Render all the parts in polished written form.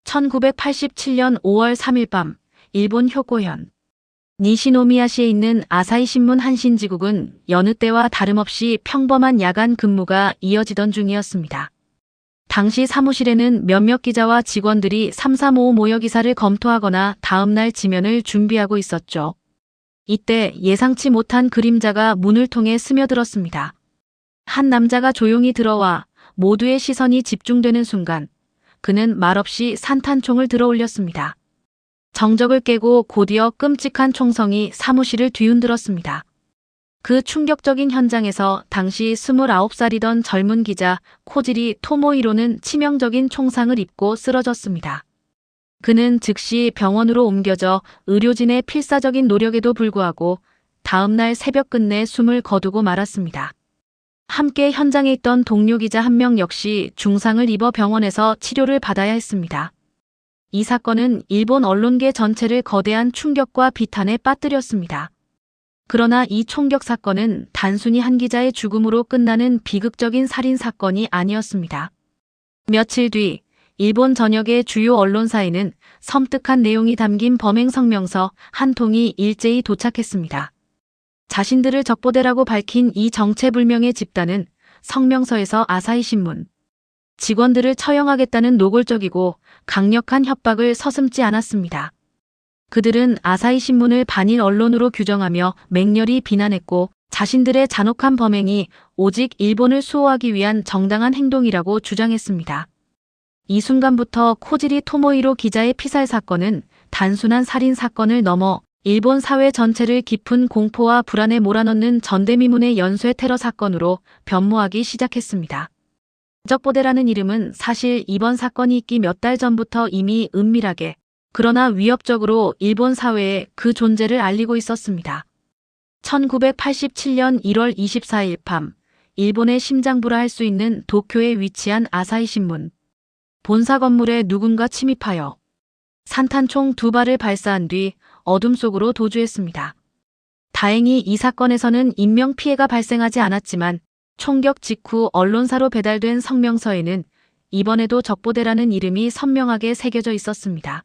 1987년 5월 3일 밤, 일본 효고현 니시노미야시에 있는 아사히 신문 한신지국은 여느 때와 다름없이 평범한 야간 근무가 이어지던 중이었습니다. 당시 사무실에는 몇몇 기자와 직원들이 335 모여 기사를 검토하거나 다음날 지면을 준비하고 있었죠. 이때 예상치 못한 그림자가 문을 통해 스며들었습니다. 한 남자가 조용히 들어와 모두의 시선이 집중되는 순간 그는 말없이 산탄총을 들어 올렸습니다. 정적을 깨고 곧이어 끔찍한 총성이 사무실을 뒤흔들었습니다. 그 충격적인 현장에서 당시 29살이던 젊은 기자 코지리 토모히로는 치명적인 총상을 입고 쓰러졌습니다. 그는 즉시 병원으로 옮겨져 의료진의 필사적인 노력에도 불구하고 다음날 새벽 끝내 숨을 거두고 말았습니다. 함께 현장에 있던 동료 기자 한 명 역시 중상을 입어 병원에서 치료를 받아야 했습니다. 이 사건은 일본 언론계 전체를 거대한 충격과 비탄에 빠뜨렸습니다. 그러나 이 총격 사건은 단순히 한 기자의 죽음으로 끝나는 비극적인 살인 사건이 아니었습니다. 며칠 뒤 일본 전역의 주요 언론사에는 섬뜩한 내용이 담긴 범행 성명서 한 통이 일제히 도착했습니다. 자신들을 적보대라고 밝힌 이 정체불명의 집단은 성명서에서 아사히 신문 직원들을 처형하겠다는 노골적이고 강력한 협박을 서슴지 않았습니다. 그들은 아사히 신문을 반일 언론으로 규정하며 맹렬히 비난했고 자신들의 잔혹한 범행이 오직 일본을 수호하기 위한 정당한 행동이라고 주장했습니다. 이 순간부터 코지리 토모히로 기자의 피살 사건은 단순한 살인 사건을 넘어 일본 사회 전체를 깊은 공포와 불안에 몰아넣는 전대미문의 연쇄 테러 사건으로 변모하기 시작했습니다. 적보대라는 이름은 사실 이번 사건이 있기 몇 달 전부터 이미 은밀하게 그러나 위협적으로 일본 사회에 그 존재를 알리고 있었습니다. 1987년 1월 24일 밤, 일본의 심장부라 할 수 있는 도쿄에 위치한 아사히 신문 본사 건물에 누군가 침입하여 산탄총 2발을 발사한 뒤 어둠 속으로 도주했습니다. 다행히 이 사건에서는 인명피해가 발생하지 않았지만 총격 직후 언론사로 배달된 성명서에는 이번에도 적보대라는 이름이 선명하게 새겨져 있었습니다.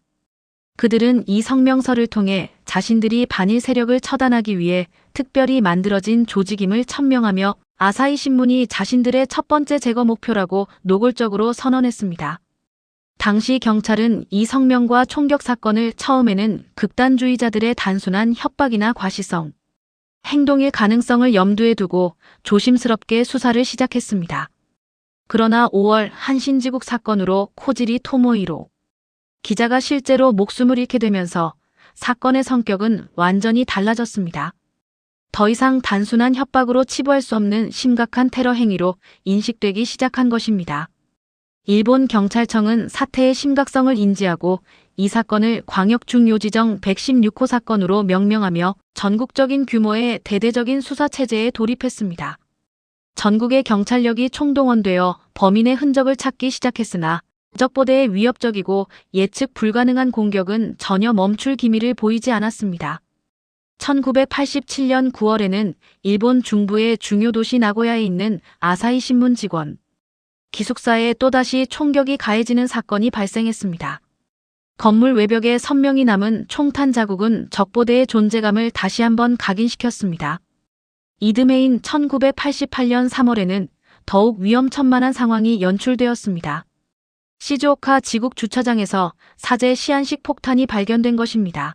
그들은 이 성명서를 통해 자신들이 반일 세력을 처단하기 위해 특별히 만들어진 조직임을 천명하며 아사히 신문이 자신들의 첫 번째 제거 목표라고 노골적으로 선언했습니다. 당시 경찰은 이 성명과 총격 사건을 처음에는 극단주의자들의 단순한 협박이나 과시성, 행동의 가능성을 염두에 두고 조심스럽게 수사를 시작했습니다. 그러나 5월 한신지국 사건으로 코지리 토모히로 기자가 실제로 목숨을 잃게 되면서 사건의 성격은 완전히 달라졌습니다. 더 이상 단순한 협박으로 치부할 수 없는 심각한 테러 행위로 인식되기 시작한 것입니다. 일본 경찰청은 사태의 심각성을 인지하고 이 사건을 광역중요지정 116호 사건으로 명명하며 전국적인 규모의 대대적인 수사 체제에 돌입했습니다. 전국의 경찰력이 총동원되어 범인의 흔적을 찾기 시작했으나 적보대의 위협적이고 예측 불가능한 공격은 전혀 멈출 기미를 보이지 않았습니다. 1987년 9월에는 일본 중부의 중요 도시 나고야에 있는 아사히 신문 직원 기숙사에 또다시 총격이 가해지는 사건이 발생했습니다. 건물 외벽에 선명히 남은 총탄 자국은 적보대의 존재감을 다시 한번 각인시켰습니다. 이듬해인 1988년 3월에는 더욱 위험천만한 상황이 연출되었습니다. 시즈오카 지국 주차장에서 사제 시안식 폭탄이 발견된 것입니다.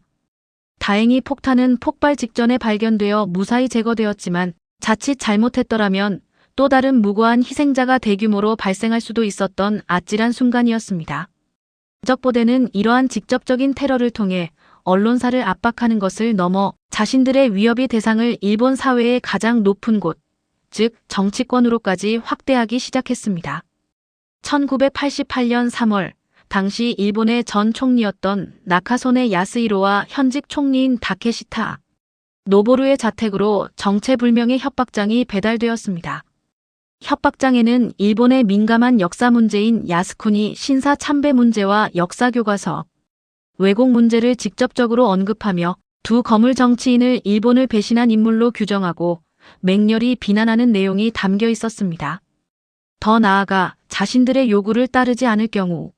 다행히 폭탄은 폭발 직전에 발견되어 무사히 제거되었지만 자칫 잘못했더라면 또 다른 무고한 희생자가 대규모로 발생할 수도 있었던 아찔한 순간이었습니다. 적보대는 이러한 직접적인 테러를 통해 언론사를 압박하는 것을 넘어 자신들의 위협의 대상을 일본 사회의 가장 높은 곳, 즉 정치권으로까지 확대하기 시작했습니다. 1988년 3월, 당시 일본의 전 총리였던 나카소네 야스히로와 현직 총리인 다케시타 노보루의 자택으로 정체불명의 협박장이 배달되었습니다. 협박장에는 일본의 민감한 역사 문제인 야스쿠니 신사 참배 문제와 역사 교과서, 왜곡 문제를 직접적으로 언급하며 두 거물 정치인을 일본을 배신한 인물로 규정하고 맹렬히 비난하는 내용이 담겨 있었습니다. 더 나아가 자신들의 요구를 따르지 않을 경우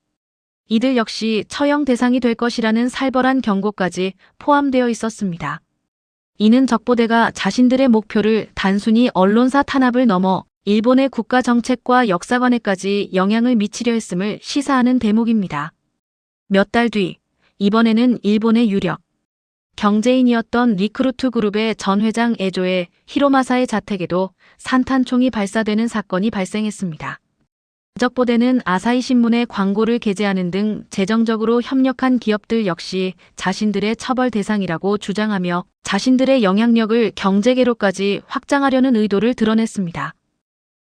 이들 역시 처형 대상이 될 것이라는 살벌한 경고까지 포함되어 있었습니다. 이는 적보대가 자신들의 목표를 단순히 언론사 탄압을 넘어 일본의 국가 정책과 역사관에까지 영향을 미치려 했음을 시사하는 대목입니다. 몇 달 뒤, 이번에는 일본의 유력 경제인이었던 리크루트 그룹의 전 회장 에조의 히로마사의 자택에도 산탄총이 발사되는 사건이 발생했습니다. 적보대는 아사히 신문에 광고를 게재하는 등 재정적으로 협력한 기업들 역시 자신들의 처벌 대상이라고 주장하며 자신들의 영향력을 경제계로까지 확장하려는 의도를 드러냈습니다.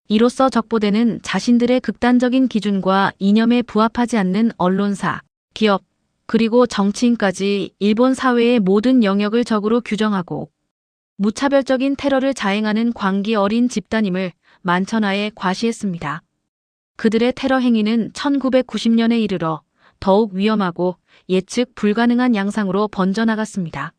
이로써 적보대는 자신들의 극단적인 기준과 이념에 부합하지 않는 언론사, 기업, 그리고 정치인까지 일본 사회의 모든 영역을 적으로 규정하고 무차별적인 테러를 자행하는 광기 어린 집단임을 만천하에 과시했습니다. 그들의 테러 행위는 1990년에 이르러 더욱 위험하고 예측 불가능한 양상으로 번져나갔습니다.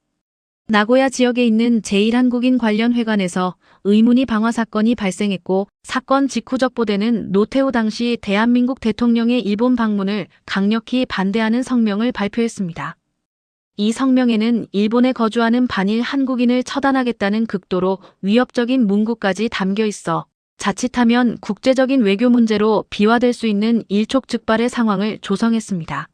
나고야 지역에 있는 제1한국인 관련 회관에서 의문의 방화 사건이 발생했고 사건 직후 적보대는 노태우 당시 대한민국 대통령의 일본 방문을 강력히 반대하는 성명을 발표했습니다. 이 성명에는 일본에 거주하는 반일 한국인을 처단하겠다는 극도로 위협적인 문구까지 담겨 있어 자칫하면 국제적인 외교 문제로 비화될 수 있는 일촉즉발의 상황을 조성했습니다.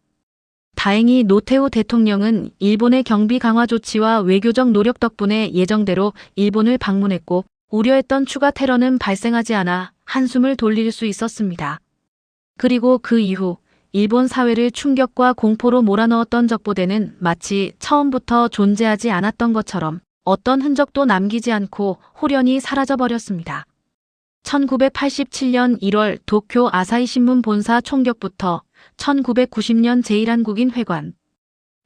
다행히 노태우 대통령은 일본의 경비 강화 조치와 외교적 노력 덕분에 예정대로 일본을 방문했고 우려했던 추가 테러는 발생하지 않아 한숨을 돌릴 수 있었습니다. 그리고 그 이후 일본 사회를 충격과 공포로 몰아넣었던 적보대는 마치 처음부터 존재하지 않았던 것처럼 어떤 흔적도 남기지 않고 홀연히 사라져버렸습니다. 1987년 1월 도쿄 아사히 신문 본사 총격부터 1990년 제1한국인 회관,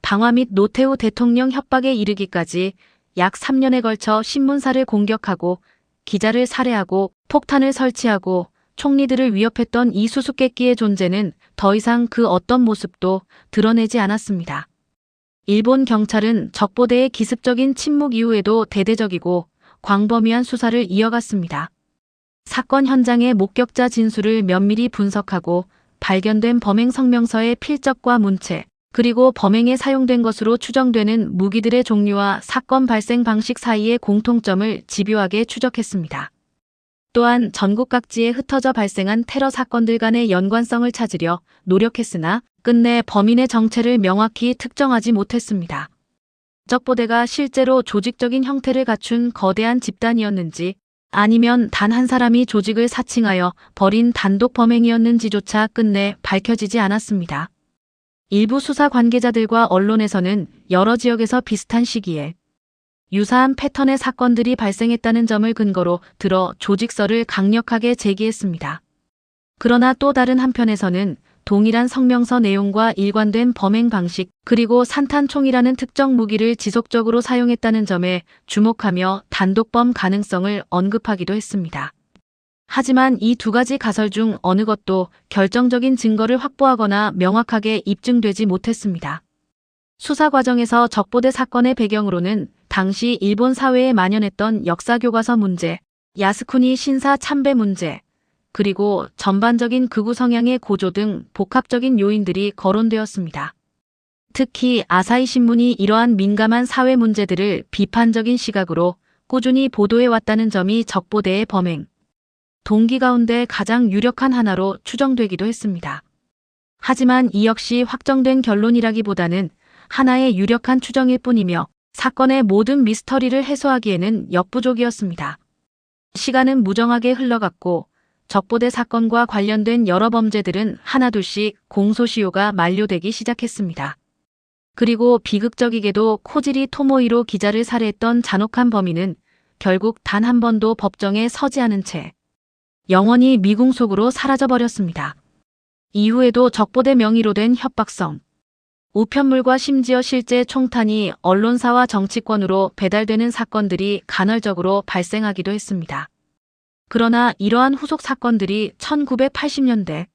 방화 및 노태우 대통령 협박에 이르기까지 약 3년에 걸쳐 신문사를 공격하고 기자를 살해하고 폭탄을 설치하고 총리들을 위협했던 이 수수께끼의 존재는 더 이상 그 어떤 모습도 드러내지 않았습니다. 일본 경찰은 적보대의 기습적인 침묵 이후에도 대대적이고 광범위한 수사를 이어갔습니다. 사건 현장의 목격자 진술을 면밀히 분석하고 발견된 범행 성명서의 필적과 문체, 그리고 범행에 사용된 것으로 추정되는 무기들의 종류와 사건 발생 방식 사이의 공통점을 집요하게 추적했습니다. 또한 전국 각지에 흩어져 발생한 테러 사건들 간의 연관성을 찾으려 노력했으나 끝내 범인의 정체를 명확히 특정하지 못했습니다. 적보대가 실제로 조직적인 형태를 갖춘 거대한 집단이었는지 아니면 단 한 사람이 조직을 사칭하여 벌인 단독 범행이었는지조차 끝내 밝혀지지 않았습니다. 일부 수사 관계자들과 언론에서는 여러 지역에서 비슷한 시기에 유사한 패턴의 사건들이 발생했다는 점을 근거로 들어 조직설을 강력하게 제기했습니다. 그러나 또 다른 한편에서는 동일한 성명서 내용과 일관된 범행 방식, 그리고 산탄총이라는 특정 무기를 지속적으로 사용했다는 점에 주목하며 단독범 가능성을 언급하기도 했습니다. 하지만 이 두 가지 가설 중 어느 것도 결정적인 증거를 확보하거나 명확하게 입증되지 못했습니다. 수사 과정에서 적보대 사건의 배경으로는 당시 일본 사회에 만연했던 역사교과서 문제, 야스쿠니 신사 참배 문제, 그리고 전반적인 극우 성향의 고조 등 복합적인 요인들이 거론되었습니다. 특히 아사히 신문이 이러한 민감한 사회 문제들을 비판적인 시각으로 꾸준히 보도해왔다는 점이 적보대의 범행 동기 가운데 가장 유력한 하나로 추정되기도 했습니다. 하지만 이 역시 확정된 결론이라기보다는 하나의 유력한 추정일 뿐이며 사건의 모든 미스터리를 해소하기에는 역부족이었습니다. 시간은 무정하게 흘러갔고 적보대 사건과 관련된 여러 범죄들은 하나둘씩 공소시효가 만료되기 시작했습니다. 그리고 비극적이게도 코지리 토모이로 기자를 살해했던 잔혹한 범인은 결국 단 한 번도 법정에 서지 않은 채 영원히 미궁 속으로 사라져버렸습니다. 이후에도 적보대 명의로 된 협박성, 우편물과 심지어 실제 총탄이 언론사와 정치권으로 배달되는 사건들이 간헐적으로 발생하기도 했습니다. 그러나 이러한 후속 사건들이 1980년대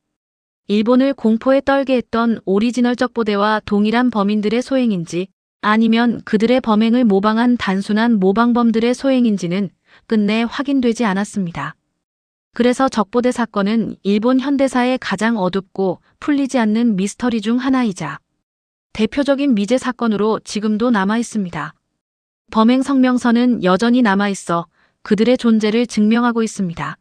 일본을 공포에 떨게 했던 오리지널 적보대와 동일한 범인들의 소행인지 아니면 그들의 범행을 모방한 단순한 모방범들의 소행인지는 끝내 확인되지 않았습니다. 그래서 적보대 사건은 일본 현대사의 가장 어둡고 풀리지 않는 미스터리 중 하나이자 대표적인 미제 사건으로 지금도 남아 있습니다. 범행 성명서는 여전히 남아 있어 그들의 존재를 증명하고 있습니다.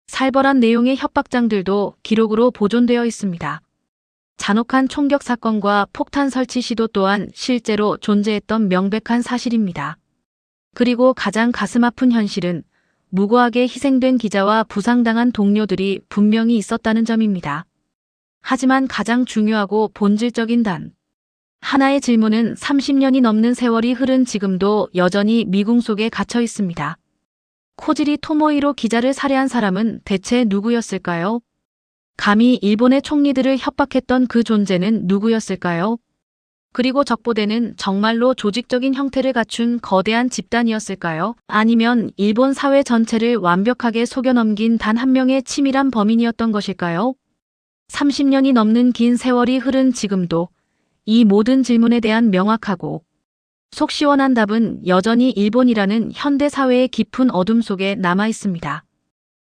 살벌한 내용의 협박장들도 기록으로 보존되어 있습니다. 잔혹한 총격 사건과 폭탄 설치 시도 또한 실제로 존재했던 명백한 사실입니다. 그리고 가장 가슴 아픈 현실은 무고하게 희생된 기자와 부상당한 동료들이 분명히 있었다는 점입니다. 하지만 가장 중요하고 본질적인 단 하나의 질문은 30년이 넘는 세월이 흐른 지금도 여전히 미궁 속에 갇혀 있습니다. 코지리 토모히로 기자를 살해한 사람은 대체 누구였을까요? 감히 일본의 총리들을 협박했던 그 존재는 누구였을까요? 그리고 적보대는 정말로 조직적인 형태를 갖춘 거대한 집단이었을까요? 아니면 일본 사회 전체를 완벽하게 속여넘긴 단 한 명의 치밀한 범인이었던 것일까요? 30년이 넘는 긴 세월이 흐른 지금도 이 모든 질문에 대한 명확하고 속 시원한 답은 여전히 일본이라는 현대 사회의 깊은 어둠 속에 남아 있습니다.